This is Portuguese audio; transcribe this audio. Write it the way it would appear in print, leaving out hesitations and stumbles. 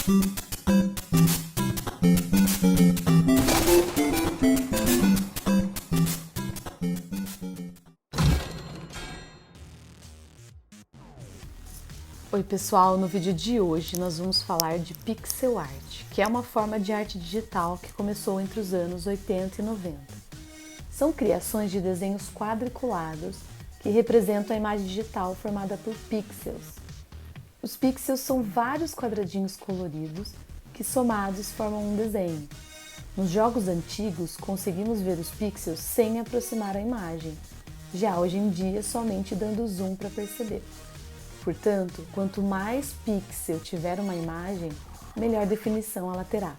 Oi pessoal, no vídeo de hoje nós vamos falar de pixel art, que é uma forma de arte digital que começou entre os anos 80 e 90. São criações de desenhos quadriculados que representam a imagem digital formada por pixels. Os pixels são vários quadradinhos coloridos que somados formam um desenho. Nos jogos antigos conseguimos ver os pixels sem aproximar a imagem, já hoje em dia somente dando zoom para perceber. Portanto, quanto mais pixel tiver uma imagem, melhor definição ela terá.